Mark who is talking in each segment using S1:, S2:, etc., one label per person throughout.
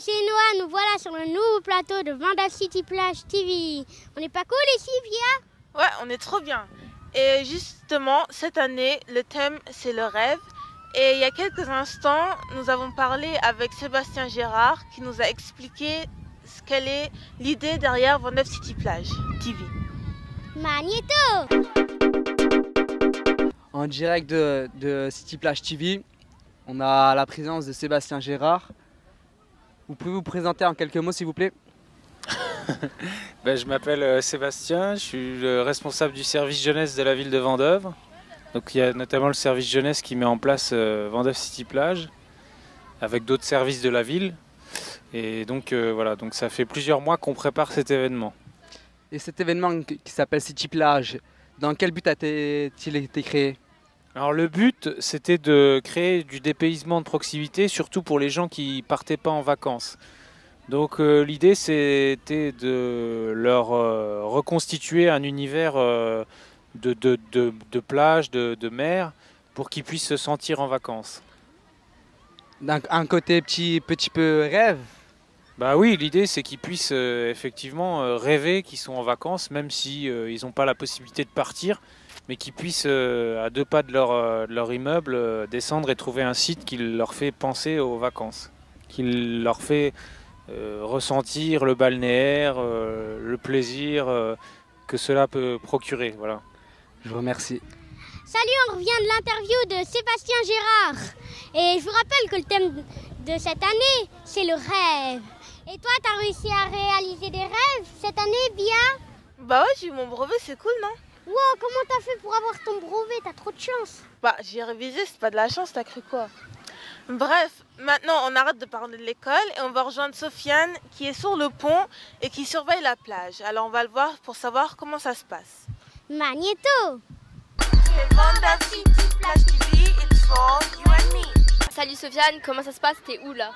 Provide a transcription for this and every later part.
S1: c'est Noah, nous voilà sur le nouveau plateau de Vendôme City Plage TV. On n'est pas cool ici, Via?
S2: Ouais, on est trop bien. Et justement, cette année, le thème, c'est le rêve. Et il y a quelques instants, nous avons parlé avec Sébastien Gérard qui nous a expliqué quelle est l'idée derrière Vendôme City Plage TV.
S1: Magnéto!
S3: En direct de City Plage TV, on a la présence de Sébastien Gérard. Vous pouvez vous présenter en quelques mots, s'il vous plaît?
S4: Je m'appelle Sébastien, je suis le responsable du service jeunesse de la ville de Vendôme. Donc il y a notamment le service jeunesse qui met en place Vendôme City Plage avec d'autres services de la ville. Et donc voilà, donc ça fait plusieurs mois qu'on prépare cet événement.
S3: Et cet événement qui s'appelle City Plage, dans quel but a-t-il été créé?
S4: Alors le but, c'était de créer du dépaysement de proximité, surtout pour les gens qui partaient pas en vacances. Donc l'idée, c'était de leur reconstituer un univers de plage, de mer, pour qu'ils puissent se sentir en vacances.
S3: Un côté petit peu rêve?
S4: Bah oui, l'idée c'est qu'ils puissent effectivement rêver qu'ils sont en vacances, même si ils n'ont pas la possibilité de partir, mais qu'ils puissent à 2 pas de leur immeuble descendre et trouver un site qui leur fait penser aux vacances, qui leur fait ressentir le balnéaire, le plaisir que cela peut procurer. Voilà.
S3: Je vous remercie.
S1: Salut, on revient de l'interview de Sébastien Gérard. Et je vous rappelle que le thème de cette année, c'est le rêve. Et toi, t'as réussi à réaliser des rêves cette année, Bia?
S2: Bah ouais, j'ai eu mon brevet, c'est cool, non?
S1: Wow, comment t'as fait pour avoir ton brevet? T'as trop de chance.
S2: Bah, j'ai révisé, c'est pas de la chance, t'as cru quoi? Bref, maintenant on arrête de parler de l'école et on va rejoindre Sofiane qui est sur le pont et qui surveille la plage. Alors on va le voir pour savoir comment ça se passe.
S1: Magnéto!
S2: Vendôme City Plage TV, it's for you and me.
S5: Salut Sofiane, comment ça se passe? T'es où là?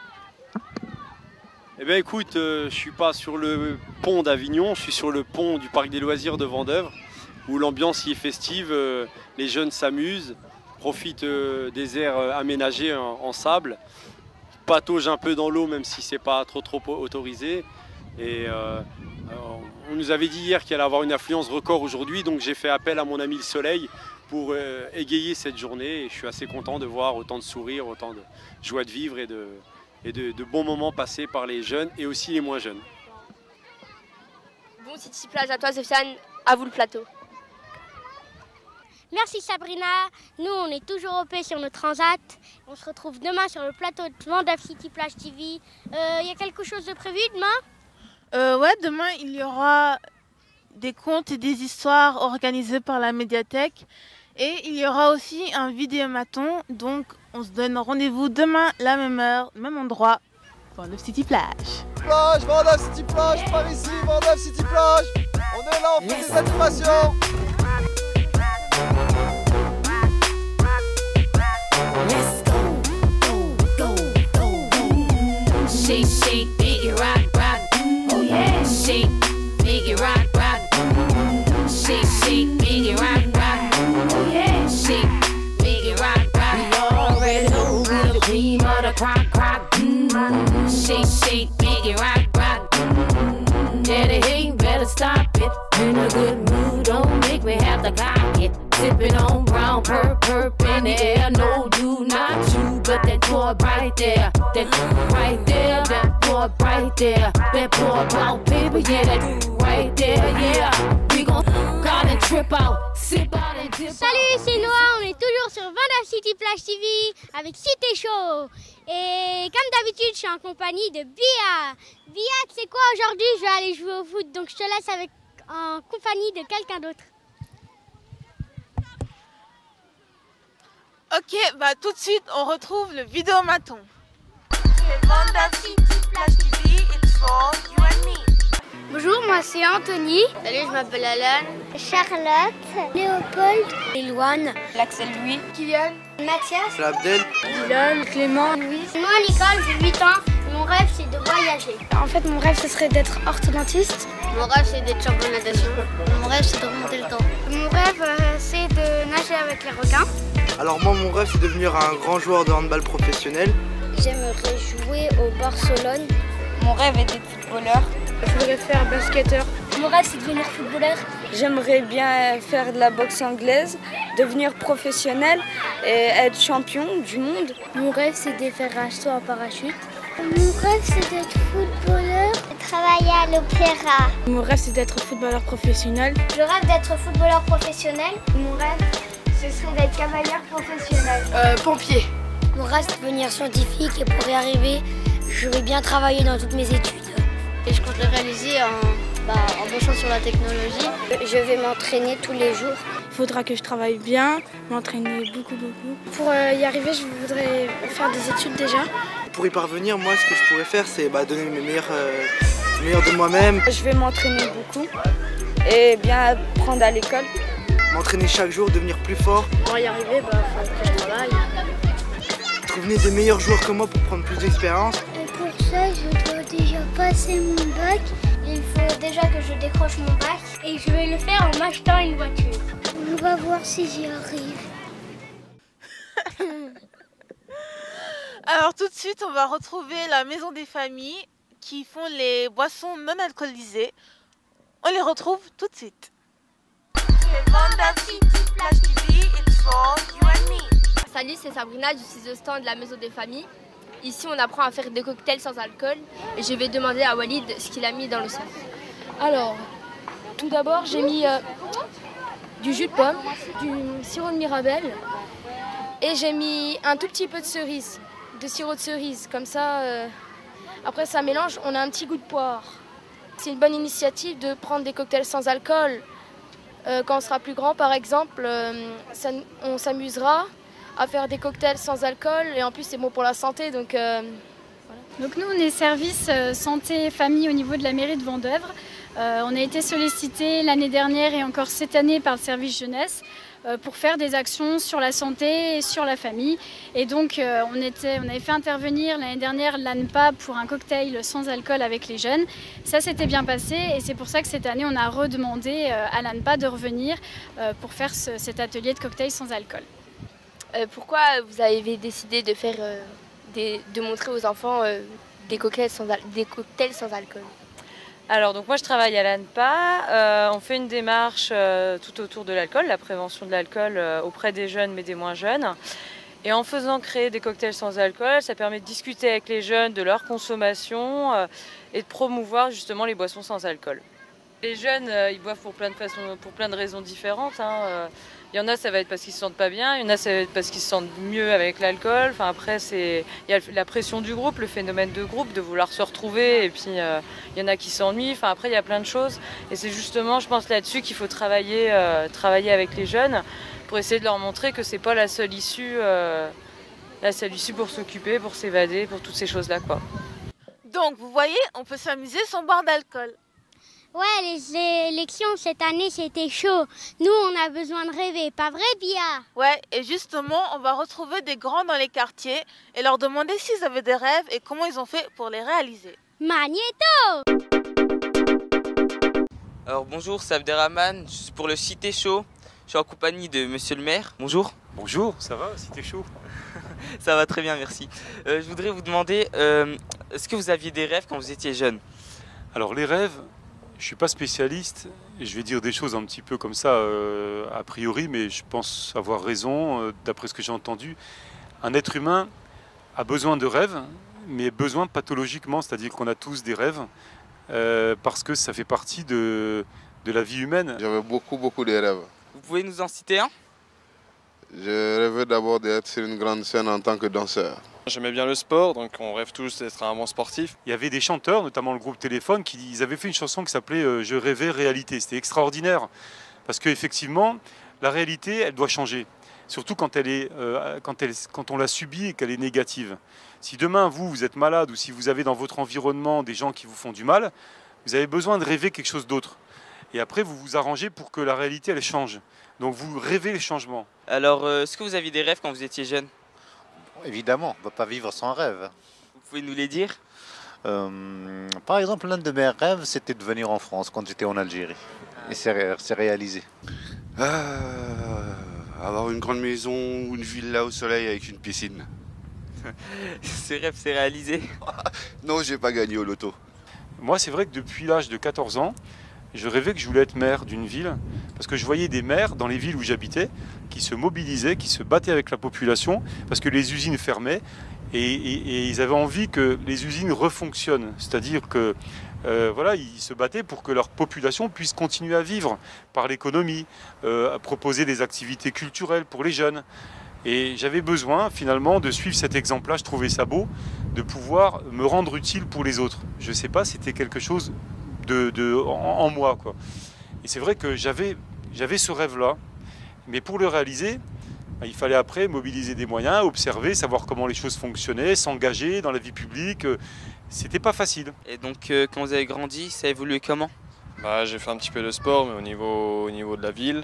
S6: Eh bien écoute, je suis pas sur le pont d'Avignon, je suis sur le pont du parc des loisirs de Vendôme où l'ambiance y est festive, les jeunes s'amusent, profitent des aires aménagées en sable, patauge un peu dans l'eau même si c'est pas trop autorisé. Et on nous avait dit hier qu'il allait avoir une affluence record aujourd'hui, donc j'ai fait appel à mon ami le soleil pour égayer cette journée. Et je suis assez content de voir autant de sourires, autant de joie de vivre et de bons moments passés par les jeunes et aussi les moins jeunes.
S5: Bon City Plage à toi Sofiane, à vous le plateau.
S1: Merci Sabrina. Nous, on est toujours au paix sur notre transat. On se retrouve demain sur le plateau de Vendôme City Plage TV. Il y a quelque chose de prévu demain?
S2: Ouais, demain il y aura des contes et des histoires organisées par la médiathèque. Et il y aura aussi un vidéomaton. Donc on se donne rendez-vous demain, la même heure, même endroit, Vendôme City Plage.
S7: Plage, Vendôme City Plage, par ici, Vendôme City Plage. On est là, on fait des animations.
S8: Let's go. Shake, shake, make it rock, rock. Oh yeah. Shake, make it rock, rock. Shake, shake, make it rock, rock. Oh yeah. Shake, make it rock, rock. We already know who the cream of the crop, crop. Shake, shake, make it rock, rock. Yeah, the hate better stop it. In a good mood, don't make me have to cock it. Sipping on brown perp in the air. No, do not you, but that boy right there. That right there, that boy right there. That boy about baby, yeah, that right there, yeah. We gon' God and trip out, sip out and dip out.
S1: Salut, c'est Noah. On est toujours sur Vendôme City Plage TV avec Cité Show. Et comme d'habitude, je suis en compagnie de Bia. Bia, tu sais quoi, aujourd'hui, je vais aller jouer au foot. Donc, je te laisse en compagnie de quelqu'un d'autre.
S2: Ok, bah tout de suite on retrouve le vidéomaton. Vendôme City Plage TV, it's for you and me.
S1: Bonjour, moi c'est Anthony.
S5: Salut, je m'appelle Alan.
S1: Charlotte. Léopold.
S5: Éloine. L'Axel Louis.
S1: Kylian. Mathias.
S7: Abdel.
S1: Dylan. Clément. Louise. Moi, Nicole, j'ai 8 ans. Mon rêve, c'est de voyager. En fait, mon rêve, ce serait d'être orthodontiste.
S5: Mon rêve c'est d'être champion de natation. Mon rêve c'est de remonter le temps.
S1: Mon rêve, c'est de nager avec les requins.
S7: Alors moi, mon rêve, c'est de devenir un grand joueur de handball professionnel.
S1: J'aimerais jouer au Barcelone.
S5: Mon rêve est d'être footballeur.
S9: Je voudrais faire basketteur.
S1: Mon rêve, c'est de devenir footballeur.
S5: J'aimerais bien faire de la boxe anglaise, devenir professionnel et être champion du monde.
S1: Mon rêve, c'est de faire un saut en parachute. Mon rêve, c'est d'être footballeur et travailler à l'opéra.
S9: Mon rêve, c'est d'être footballeur professionnel.
S1: Je rêve d'être footballeur professionnel. Mon rêve, ce serait d'être cavalière professionnelle.
S9: Pompier.
S1: Mon rêve, c'est de devenir scientifique et pour y arriver, je vais bien travailler dans toutes mes études.
S5: Et je compte le réaliser en bossant sur la technologie.
S1: Je vais m'entraîner tous les jours.
S9: Il faudra que je travaille bien, m'entraîner beaucoup. Pour y arriver, je voudrais faire des études déjà.
S10: Pour y parvenir, moi, ce que je pourrais faire, c'est donner mes meilleurs de moi-même.
S5: Je vais m'entraîner beaucoup et bien apprendre à l'école.
S10: M'entraîner chaque jour, devenir plus fort.
S9: Pour y arriver, il faut que je travaille.
S10: Trouver des meilleurs joueurs que moi pour prendre plus d'expérience.
S1: Et pour ça, je dois déjà passer mon bac. Il faut déjà que je décroche mon bac. Et je vais le faire en m'achetant une voiture. On va voir si j'y arrive.
S2: Alors tout de suite, on va retrouver la maison des familles qui font les boissons non alcoolisées. On les retrouve tout de suite.
S11: Salut, c'est Sabrina, je suis au stand de la maison des familles. Ici, on apprend à faire des cocktails sans alcool. Et je vais demander à Walid ce qu'il a mis dans le sac.
S12: Alors, tout d'abord, j'ai mis du jus de pomme, du sirop de mirabelle. Et j'ai mis un tout petit peu de cerise, de sirop de cerise. Comme ça, après ça mélange, on a un petit goût de poire. C'est une bonne initiative de prendre des cocktails sans alcool. Quand on sera plus grand, par exemple, on s'amusera à faire des cocktails sans alcool et en plus c'est bon pour la santé. Donc, voilà.
S13: Donc nous on est service santé famille au niveau de la mairie de Vendeuvre. On a été sollicité l'année dernière et encore cette année par le service jeunesse pour faire des actions sur la santé et sur la famille. Et donc on avait fait intervenir l'année dernière l'ANPA pour un cocktail sans alcool avec les jeunes. Ça s'était bien passé et c'est pour ça que cette année on a redemandé à l'ANPA de revenir pour faire cet atelier de cocktail sans alcool.
S11: Pourquoi vous avez décidé de faire, de montrer aux enfants des cocktails sans alcool?
S14: Alors donc moi je travaille à l'ANPA, on fait une démarche tout autour de l'alcool, la prévention de l'alcool auprès des jeunes mais des moins jeunes. Et en faisant créer des cocktails sans alcool, ça permet de discuter avec les jeunes de leur consommation et de promouvoir justement les boissons sans alcool. Les jeunes, ils boivent pour plein de raisons différentes. Il y en a, ça va être parce qu'ils se sentent pas bien, il y en a, ça va être parce qu'ils se sentent mieux avec l'alcool. Enfin, après, il y a la pression du groupe, le phénomène de groupe, de vouloir se retrouver. Et puis, il y en a qui s'ennuient. Enfin, après, il y a plein de choses. Et c'est justement, je pense, là-dessus qu'il faut travailler avec les jeunes pour essayer de leur montrer que c'est pas la seule issue pour s'occuper, pour s'évader, pour toutes ces choses-là, quoi.
S2: Donc, vous voyez, on peut s'amuser sans boire d'alcool.
S1: Ouais, les élections cette année, c'était chaud. Nous, on a besoin de rêver, pas vrai, Bia?
S2: Ouais, et justement, on va retrouver des grands dans les quartiers et leur demander s'ils avaient des rêves et comment ils ont fait pour les réaliser.
S1: Magnéto!
S15: Alors bonjour, c'est Abderrahman, je suis pour le Cité Chaud. Je suis en compagnie de monsieur le maire. Bonjour.
S16: Bonjour, ça va, Cité Chaud?
S15: Ça va très bien, merci. Je voudrais vous demander, est-ce que vous aviez des rêves quand vous étiez jeune?
S16: Alors les rêves, je ne suis pas spécialiste, et je vais dire des choses un petit peu comme ça, a priori, mais je pense avoir raison, d'après ce que j'ai entendu. Un être humain a besoin de rêves, mais besoin pathologiquement, c'est-à-dire qu'on a tous des rêves, parce que ça fait partie de la vie humaine.
S17: J'avais beaucoup de rêves.
S15: Vous pouvez nous en citer un?
S17: Je rêvais d'abord d'être sur une grande scène en tant que danseur.
S18: J'aimais bien le sport, donc on rêve tous d'être un bon sportif.
S16: Il y avait des chanteurs, notamment le groupe Téléphone, ils avaient fait une chanson qui s'appelait « Je rêvais réalité ». C'était extraordinaire, parce qu'effectivement, la réalité, elle doit changer. Surtout quand on l'a subie et qu'elle est négative. Si demain, vous êtes malade ou si vous avez dans votre environnement des gens qui vous font du mal, vous avez besoin de rêver quelque chose d'autre. Et après, vous vous arrangez pour que la réalité, elle change. Donc vous rêvez les changements.
S15: Alors, est-ce que vous aviez des rêves quand vous étiez jeune?
S19: Évidemment, on ne peut pas vivre sans rêve.
S15: Vous pouvez nous les dire?
S19: Par exemple, l'un de mes rêves, c'était de venir en France quand j'étais en Algérie. Et c'est réalisé.
S17: Avoir une grande maison ou une villa au soleil avec une piscine.
S15: Ce rêve s'est réalisé?
S17: Non, j'ai pas gagné au loto.
S16: Moi, c'est vrai que depuis l'âge de 14 ans, je rêvais que je voulais être maire d'une ville, parce que je voyais des maires dans les villes où j'habitais qui se mobilisaient, qui se battaient avec la population, parce que les usines fermaient, et ils avaient envie que les usines refonctionnent. C'est-à-dire que voilà, ils se battaient pour que leur population puisse continuer à vivre par l'économie, à proposer des activités culturelles pour les jeunes. Et j'avais besoin finalement de suivre cet exemple-là, je trouvais ça beau, de pouvoir me rendre utile pour les autres. Je ne sais pas, c'était quelque chose en moi, quoi. Et c'est vrai que j'avais ce rêve-là, mais pour le réaliser, il fallait après mobiliser des moyens, observer, savoir comment les choses fonctionnaient, s'engager dans la vie publique. C'était pas facile.
S15: Et donc quand vous avez grandi, ça a évolué comment?
S18: J'ai fait un petit peu de sport, mais au niveau de la ville.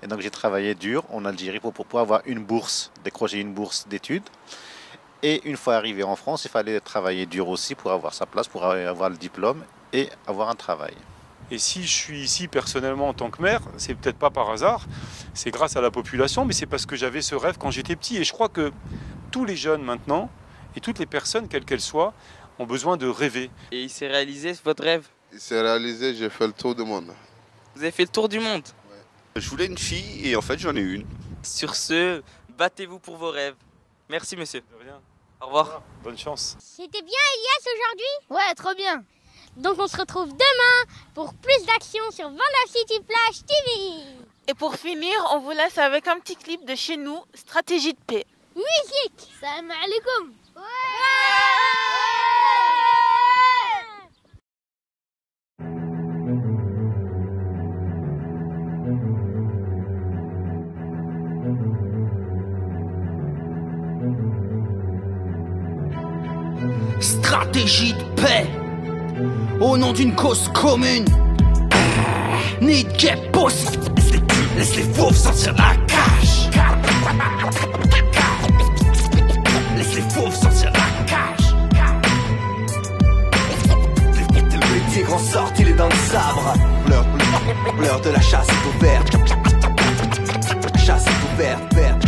S19: Et donc j'ai travaillé dur en Algérie pour pouvoir avoir une bourse, décrocher une bourse d'études. Et une fois arrivé en France, il fallait travailler dur aussi pour avoir sa place, pour avoir le diplôme et avoir un travail.
S16: Et si je suis ici personnellement en tant que maire, c'est peut-être pas par hasard, c'est grâce à la population, mais c'est parce que j'avais ce rêve quand j'étais petit. Et je crois que tous les jeunes maintenant, et toutes les personnes, quelles qu'elles soient, ont besoin de rêver.
S15: Et il s'est réalisé votre rêve?
S17: Il s'est réalisé, j'ai fait le tour du monde.
S15: Vous avez fait le tour du monde?
S17: Ouais. Je voulais une fille et en fait j'en ai une.
S15: Sur ce, battez-vous pour vos rêves. Merci monsieur.
S16: De rien.
S15: Au revoir.
S16: Bonne chance.
S1: C'était bien Elias aujourd'hui?
S12: Ouais, trop bien.
S1: Donc on se retrouve demain pour plus d'actions sur Vendôme City Plage TV.
S2: Et pour finir, on vous laisse avec un petit clip de chez nous, Stratégie de paix.
S1: Musique. Salam alaikum.
S20: Stratégie de paix au nom d'une cause commune. Need get boss. Laisse les fauves sortir de la cage. Laisse les fauves sortir de la cage. Le tigre en sort, il est dans le sabre. L'heure de la chasse est ouverte. Chasse est ouverte, verte.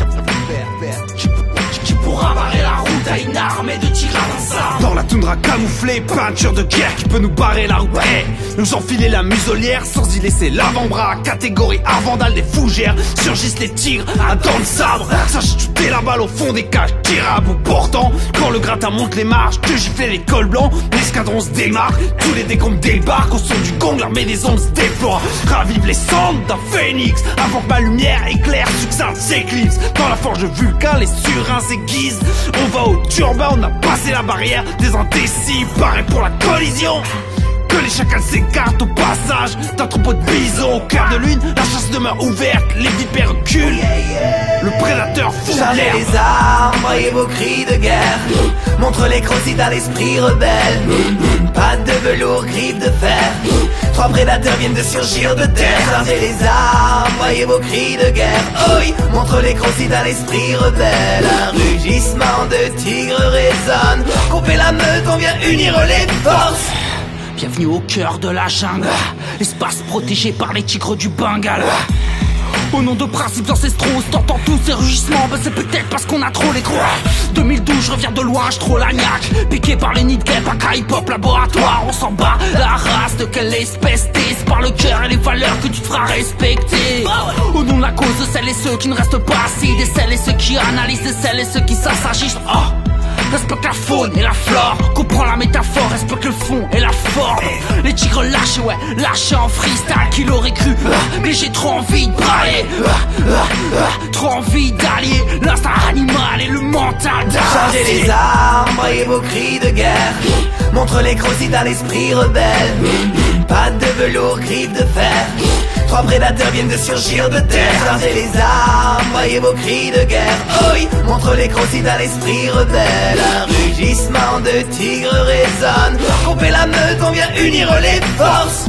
S20: Qui pourra barrer la route à une armée de tigres dans ça. Dans la toundra camouflée, peinture de guerre qui peut nous barrer la route. Hey, nous enfiler la muselière sans y laisser l'avant-bras. Catégorie avant-dalle des fougères, surgissent les tigres à dents de sabre. Sache chuter la balle au fond des cages, tire à bout portant. Quand le gratin monte les marches, que gifler les cols blancs. L'escadron se démarque, tous les décombres débarquent. Au son du gong, l'armée des ondes se déploie. Ravive les cendres d'un phénix avant que ma lumière éclaire, succincte s'éclipse. Dans la forge de Vulcain, les surins s'aiguisent. On va au turbin, on a passé la barrière des indécis, pareil pour la collision. Que les chacals s'écartent au passage d'un troupeau de bisons. Au clair de lune, la chasse demeure ouverte, les vipères reculent. Le prédateur fout l'air.
S21: Les armes, broyez vos cris de guerre. Montre les crocides à l'esprit rebelle. Pattes de velours, griffes de fer. Trois prédateurs viennent de surgir de terre. Chargez les armes, broyez vos cris de guerre. Oui, montre les crocides à l'esprit rebelle. Un rugissement de tigre résonne. Coupez la meute, on vient unir les forces.
S20: Bienvenue au cœur de la jungle, espace protégé par les tigres du Bengale. Au nom de principes ancestraux, t'entends tous ces rugissements, bah c'est peut-être parce qu'on a trop les croix. 2012, je reviens de loin, je trop la niaque. Piqué par les nids de guêpes, à hip-hop laboratoire. On s'en bat, la race de quelle espèce t'es. C'est par le cœur et les valeurs que tu te feras respecter. Au nom de la cause de celles et ceux qui ne restent pas assis, des celles et ceux qui analysent, des celles et ceux qui s'assagissent. Respecte la faune et la flore, comprends la métaphore, respecte le fond et la forme. Les tigres lâchés, ouais, lâchés en freestyle, qui l'aurait cru, mais j'ai trop envie de brailler, trop envie d'allier l'instinct animal et le mental.
S21: Chargez les armes, broyez vos cris de guerre. Montre les crocides à l'esprit rebelle. Pattes de velours, griffes de fer. Trois prédateurs viennent de surgir de terre. Chargez les armes, broyez vos cris de guerre. Oui, montre les crocides à l'esprit rebelle. Un rugissement de tigre résonne. Coupez la meute, on vient unir les forces.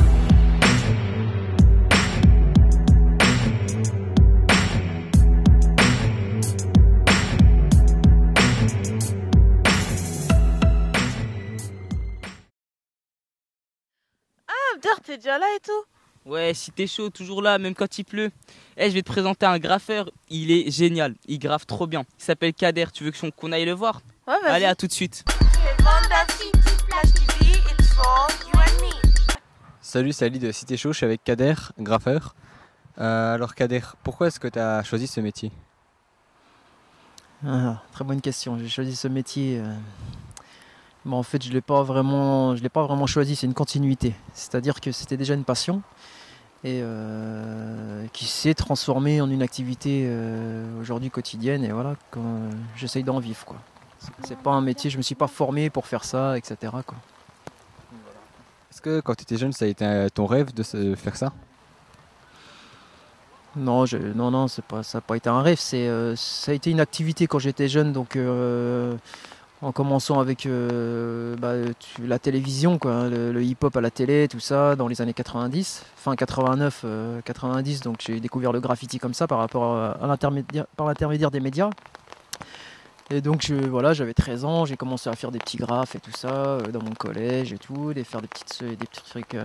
S2: Ah, Abder, t'es déjà là et tout?
S15: Ouais, si t'es chaud, toujours là, même quand il pleut. Je vais te présenter un graffeur, il est génial, il graffe trop bien. Il s'appelle Kader, tu veux qu'on aille le voir?
S2: Ouais, vas-y.
S4: Allez, à tout de suite.
S22: Salut, c'est Ali de Cité Chaud, je suis avec Kader, graffeur. Alors Kader, pourquoi est-ce que tu as choisi ce métier?
S23: Très bonne question. J'ai choisi ce métier. En fait, je l'ai pas vraiment choisi. C'est une continuité. C'est-à-dire que c'était déjà une passion et qui s'est transformée en une activité aujourd'hui quotidienne. Et voilà, j'essaye d'en vivre, quoi. C'est pas un métier. Je me suis pas formé pour faire ça, etc., quoi.
S22: Est-ce que quand tu étais jeune, ça a été ton rêve de faire ça?
S23: Non, non, ça n'a pas été un rêve. Ça a été une activité quand j'étais jeune, donc en commençant avec la télévision, quoi, hein, le hip-hop à la télé, tout ça, dans les années 90, fin 89, 90. Donc j'ai découvert le graffiti comme ça par l'intermédiaire des médias. Et donc j'avais 13 ans, j'ai commencé à faire des petits graphes et tout ça dans mon collège et tout, faire des petits trucs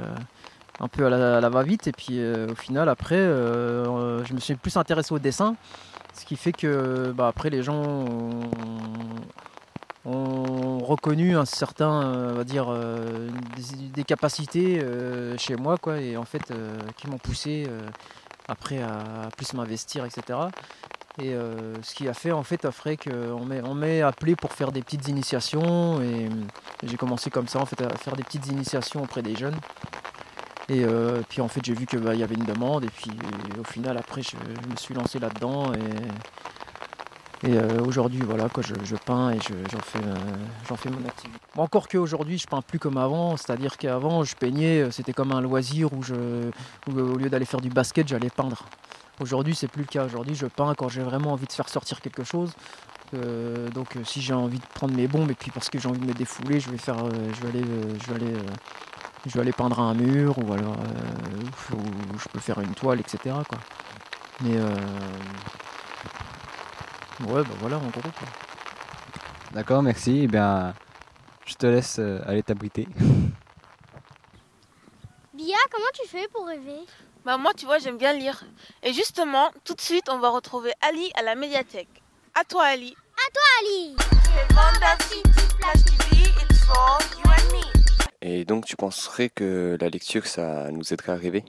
S23: un peu à la va-vite. Et puis au final, après, je me suis plus intéressé au dessin, ce qui fait que après les gens ont reconnu un certain, on va dire, des capacités chez moi, quoi, et en fait qui m'ont poussé après à plus m'investir, etc. Et ce qui a fait en fait qu'on m'est appelé pour faire des petites initiations, et j'ai commencé comme ça en fait à faire des petites initiations auprès des jeunes. Et puis en fait j'ai vu que y avait une demande, et puis au final après je me suis lancé là-dedans, et aujourd'hui voilà quoi, je peins et j'en fais mon activité. Bon, encore qu'aujourd'hui je peins plus comme avant, c'est-à-dire qu'avant je peignais, c'était comme un loisir où au lieu d'aller faire du basket j'allais peindre. Aujourd'hui c'est plus le cas, aujourd'hui je peins quand j'ai vraiment envie de faire sortir quelque chose. Donc si j'ai envie de prendre mes bombes et puis parce que j'ai envie de me défouler, je vais aller peindre un mur, ou alors ou je peux faire une toile, etc., quoi. Mais ouais, voilà, en gros, quoi.
S22: D'accord, merci. Eh bien, je te laisse aller t'abriter.
S1: Bia, comment tu fais pour rêver?
S2: Moi, tu vois, j'aime bien lire. Et justement, tout de suite, on va retrouver Ali à la médiathèque. À toi, Ali.
S1: À toi, Ali.
S24: Et donc, tu penserais que la lecture, ça nous aiderait à rêver?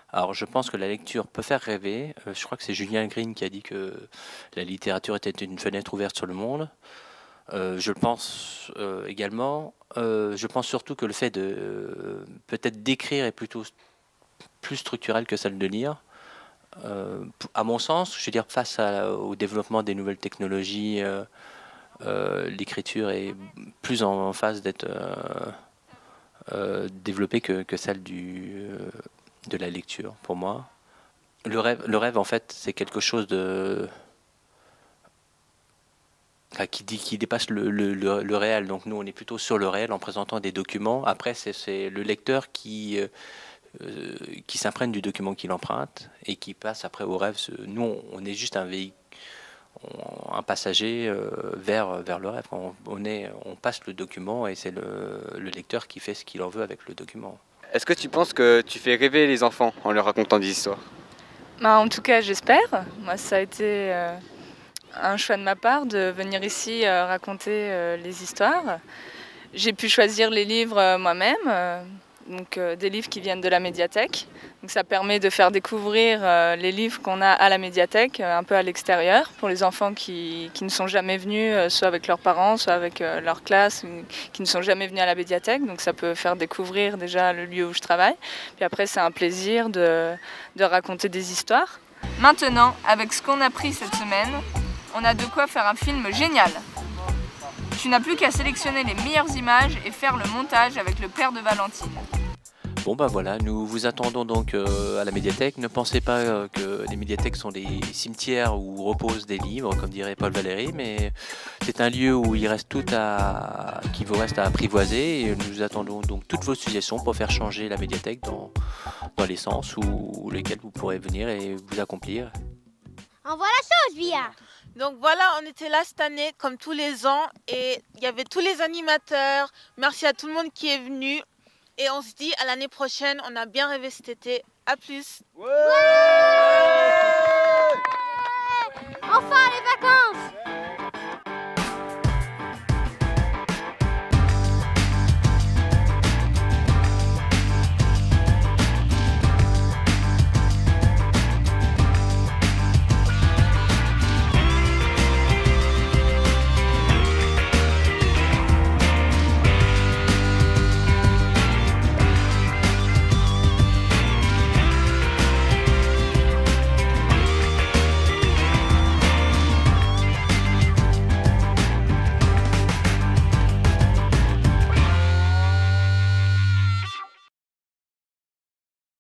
S25: Alors, je pense que la lecture peut faire rêver. Je crois que c'est Julien Green qui a dit que la littérature était une fenêtre ouverte sur le monde. Je pense également, je pense surtout que le fait de peut-être d'écrire est plutôt plus structurel que celle de lire. À mon sens, je veux dire, face au développement des nouvelles technologies, l'écriture est plus en phase d'être développée que celle de la lecture, pour moi. Le rêve, en fait, c'est quelque chose qui dépasse le réel. Donc nous, on est plutôt sur le réel en présentant des documents. Après, c'est le lecteur qui s'imprègne du document qu'il emprunte et qui passe après au rêve. Nous, on est juste un véhicule, un passager vers le rêve. On passe le document et c'est le lecteur qui fait ce qu'il en veut avec le document.
S3: Est-ce que tu penses que tu fais rêver les enfants en leur racontant des histoires?
S5: En tout cas, j'espère. Moi, ça a été un choix de ma part de venir ici raconter les histoires. J'ai pu choisir les livres moi-même. Donc des livres qui viennent de la médiathèque. Donc ça permet de faire découvrir les livres qu'on a à la médiathèque, un peu à l'extérieur, pour les enfants qui ne sont jamais venus, soit avec leurs parents, soit avec leur classe, qui ne sont jamais venus à la médiathèque. Donc ça peut faire découvrir déjà le lieu où je travaille. Puis après, c'est un plaisir de raconter des histoires. Maintenant, avec ce qu'on a appris cette semaine, on a de quoi faire un film génial. Tu n'as plus qu'à sélectionner les meilleures images et faire le montage avec le père de Valentine.
S25: Bon ben voilà, nous vous attendons donc à la médiathèque. Ne pensez pas que les médiathèques sont des cimetières où reposent des livres, comme dirait Paul Valéry, mais c'est un lieu où il reste qui vous reste à apprivoiser, et nous attendons donc toutes vos suggestions pour faire changer la médiathèque dans les sens où lesquels vous pourrez venir et vous accomplir.
S1: Envoie la sauce, Bia.
S2: Donc voilà, on était là cette année comme tous les ans et il y avait tous les animateurs. Merci à tout le monde qui est venu et on se dit à l'année prochaine. On a bien rêvé cet été. À plus.
S1: Enfin.